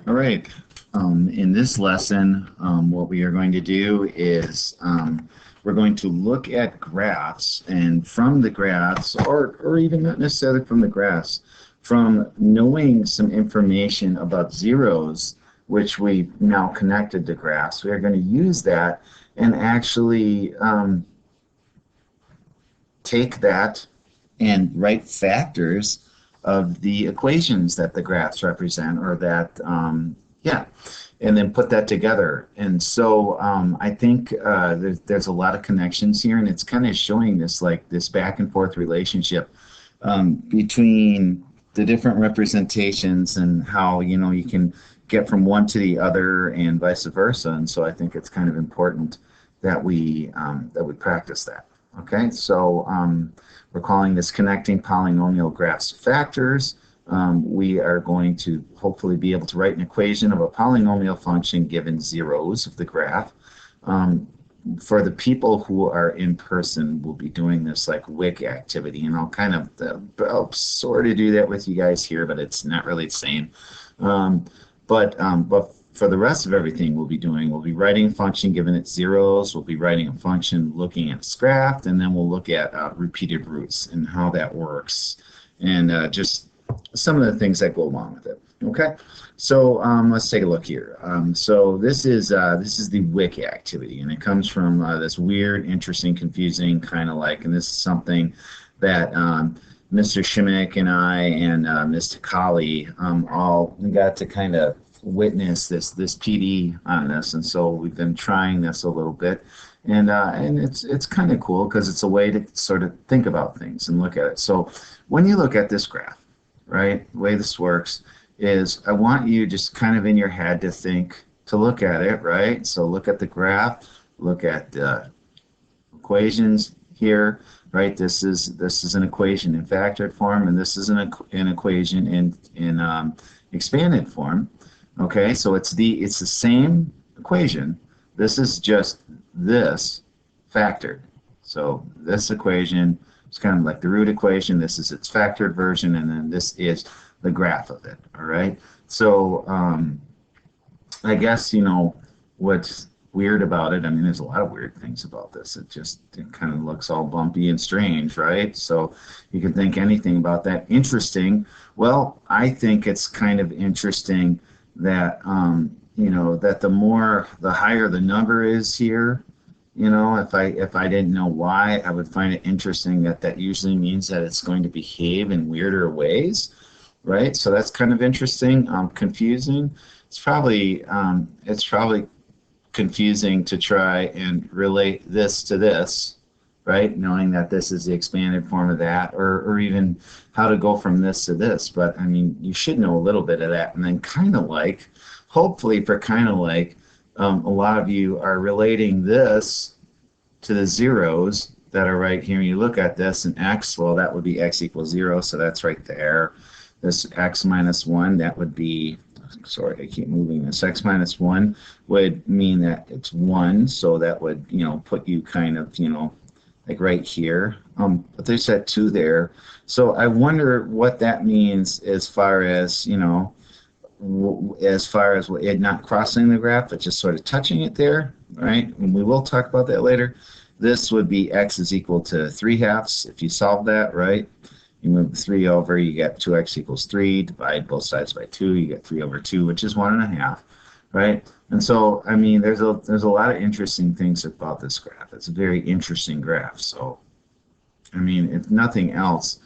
All right. In this lesson, what we are going to do is we're going to look at graphs, and from the graphs, or even not necessarily from the graphs, from knowing some information about zeros, which we now connected to graphs, we are going to use that and actually take that and write factors of the equations that the graphs represent, or that, yeah, and then put that together. And so I think there's a lot of connections here, and it's kind of showing this like this back and forth relationship between the different representations and how you can get from one to the other and vice versa. And so I think it's kind of important that we practice that. Okay, so we're calling this connecting polynomial graphs factors. We are going to hopefully be able to write an equation of a polynomial function given zeros of the graph. For the people who are in person, we'll be doing this like WIC activity, and I'll kind of I'll sort of do that with you guys here, but it's not really the same. But for the rest of everything we'll be writing a function given its zeros, we'll be writing a function looking at its graph, and then we'll look at repeated roots and how that works, and just some of the things that go along with it. Okay, so let's take a look here. So this is the WIC activity, and it comes from this weird, interesting, confusing kind of like, and this is something that Mr. Shimmick and I and Ms. Takali all got to kind of witness this PD on this, and so we've been trying this a little bit, and it's kind of cool because it's a way to sort of think about things and look at it. So when you look at this graph, right, the way this works is I want you just kind of in your head to look at it, right? So look at the graph, look at the equations here, right? This is an equation in factored form, and this is an equation in expanded form. Okay, so it's the same equation. This is just this factored. So this equation is kind of like the root equation. This is its factored version, and then this is the graph of it. All right. So I guess what's weird about it. I mean, there's a lot of weird things about this. It kind of looks all bumpy and strange, right? So you can think anything about that. Interesting. Well, I think it's kind of interesting that that the higher the number is here, if I didn't know why, I would find it interesting that usually means that it's going to behave in weirder ways, right? So that's kind of interesting. Confusing. It's probably confusing to try and relate this to this, right? Knowing that this is the expanded form of that, or even how to go from this to this. But I mean, you should know a little bit of that, and then hopefully a lot of you are relating this to the zeros that are right here. You look at this, and x, well, that would be x equals 0, so that's right there. This x minus 1, that would be, sorry, I keep moving this, x minus 1 would mean that it's 1, so that would, put you kind of, like right here. But there's that 2 there. So I wonder what that means as far as, it not crossing the graph, but just sort of touching it there, right? And we will talk about that later. This would be x is equal to 3/2 if you solve that, right? You move the 3 over, you get 2x equals 3, divide both sides by 2, you get 3 over 2, which is 1.5, right? And so, I mean, there's a lot of interesting things about this graph. It's a very interesting graph. So, I mean, if nothing else,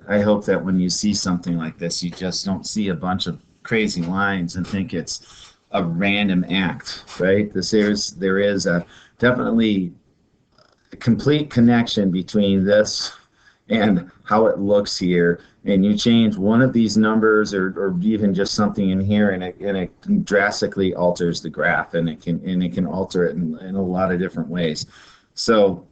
I hope that when you see something like this, you just don't see a bunch of crazy lines and think it's a random act, right? There is definitely a complete connection between this and how it looks here, and you change one of these numbers or even just something in here, and it drastically alters the graph, and it can alter it in a lot of different ways. So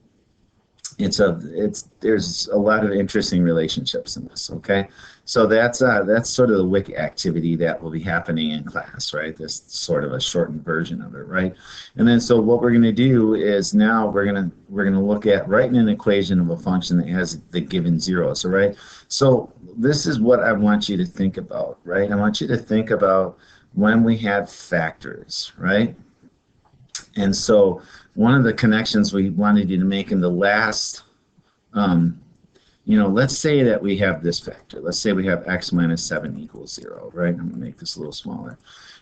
there's a lot of interesting relationships in this. Okay, so that's sort of the WIC activity that will be happening in class, right? This sort of a shortened version of it, right? And then so what we're going to do is now we're going to look at writing an equation of a function that has the given zeros. So right, so this is what I want you to think about, right? I want you to think about when we had factors, right? And so one of the connections we wanted you to make in the last, let's say that we have this factor. Let's say we have x minus 7 equals 0, right? I'm going to make this a little smaller,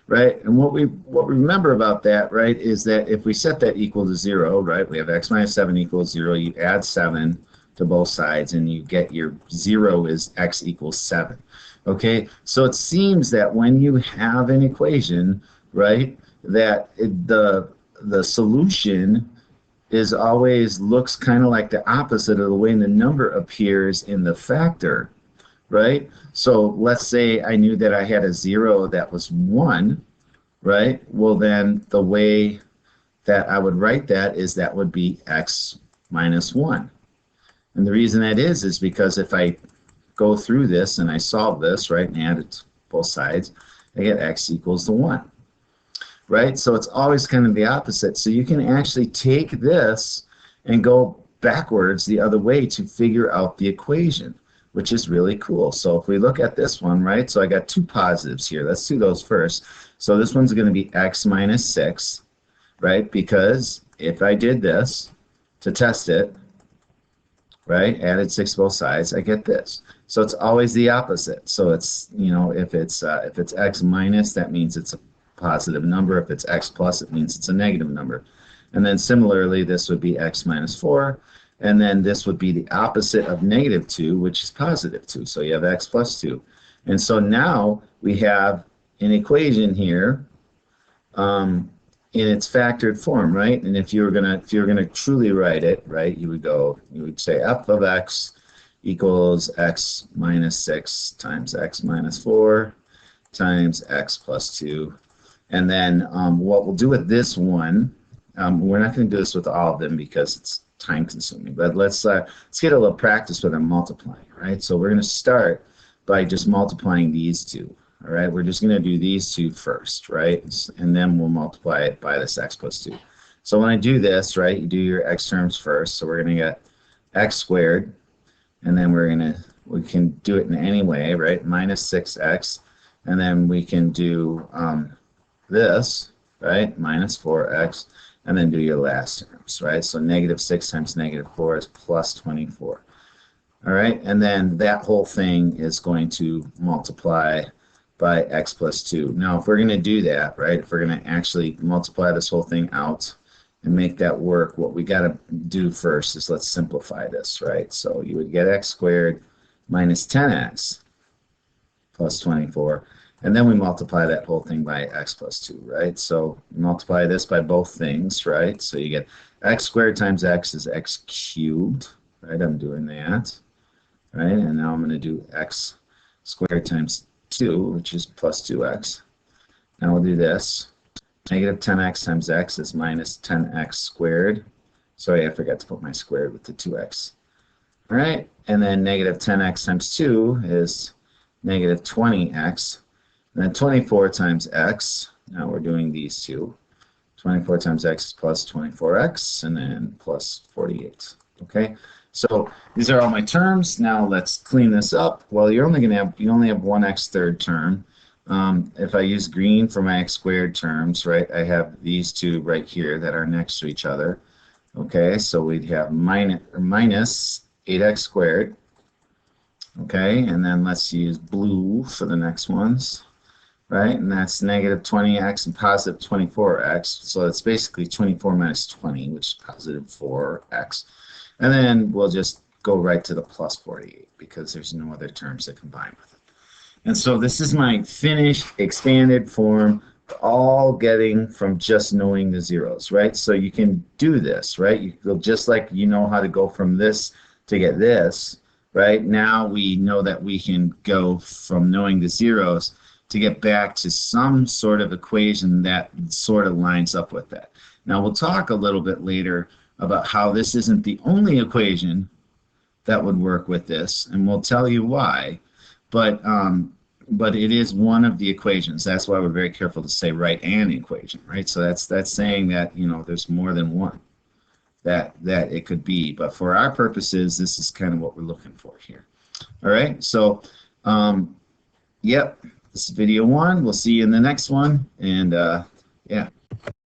right? And what we remember about that, right, is that if we set that equal to 0, right, we have x minus 7 equals 0, you add 7 to both sides, and you get your 0 is x equals 7. Okay, so it seems that when you have an equation, right, that the solution is always looks kind of like the opposite of the way the number appears in the factor, right? So let's say I knew that I had a 0 that was 1, right? Well, then the way that I would write that is that would be x minus 1. And the reason that is because if I go through this and I solve this, right, and add it to both sides, I get x equals to 1. Right? So it's always kind of the opposite. So you can actually take this and go backwards the other way to figure out the equation, which is really cool. So if we look at this one, right, so I got two positives here. Let's do those first. So this one's going to be x minus 6, right, because if I did this to test it, right, added 6 to both sides, I get this. So it's always the opposite. So it's, if it's x minus, that means it's a positive number. If it's x plus, it means it's a negative number. And then similarly, this would be x minus 4, and then this would be the opposite of negative 2, which is positive 2. So you have x plus 2. And so now we have an equation here in its factored form, right? And if you're gonna truly write it, right, you would say f of x equals x minus 6 times x minus 4 times x plus 2. And then what we'll do with this one, we're not going to do this with all of them because it's time consuming, but let's get a little practice with them multiplying, right? So we're going to start by just multiplying these two, all right? We're just going to do these two first, right? And then we'll multiply it by this x plus 2. So when I do this, right, you do your x terms first. So we're going to get x squared, and then we can do it in any way, right? Minus 6x, and then we can do this, right, minus 4x, and then do your last terms, right? So negative 6 times negative 4 is plus 24. All right, and then that whole thing is going to multiply by x plus 2. Now, if we're going to do that, right, if we're going to actually multiply this whole thing out and make that work, what we got to do first is let's simplify this, right? So you would get x squared minus 10x plus 24. And then we multiply that whole thing by x plus 2, right? So multiply this by both things, right? So you get x squared times x is x cubed, right? I'm doing that, right? And now I'm going to do x squared times 2, which is plus 2x. Now we'll do this. Negative 10x times x is minus 10x squared. Sorry, I forgot to put my squared with the 2x. All right, and then negative 10x times 2 is negative 20x. And then 24 times x, now we're doing these two. 24 times x is plus 24x, and then plus 48. Okay, so these are all my terms. Now let's clean this up. Well, you only have one x third term. If I use green for my x squared terms, right, I have these two right here that are next to each other. Okay, so we'd have minus 8x squared. Okay, and then let's use blue for the next ones. Right, and that's negative 20x and positive 24x. So it's basically 24 minus 20, which is positive 4x. And then we'll just go right to the plus 48 because there's no other terms that combine with it. And so this is my finished expanded form, all getting from just knowing the zeros, right? So you can do this, right? You feel just like you know how to go from this to get this, right? Now we know that we can go from knowing the zeros to get back to some sort of equation that sort of lines up with that. Now we'll talk a little bit later about how this isn't the only equation that would work with this, and we'll tell you why, but it is one of the equations. That's why we're very careful to say write an equation, right? So that's saying that there's more than one that it could be, but for our purposes, this is kind of what we're looking for here. All right, so yep. This is video 1. We'll see you in the next one. And yeah.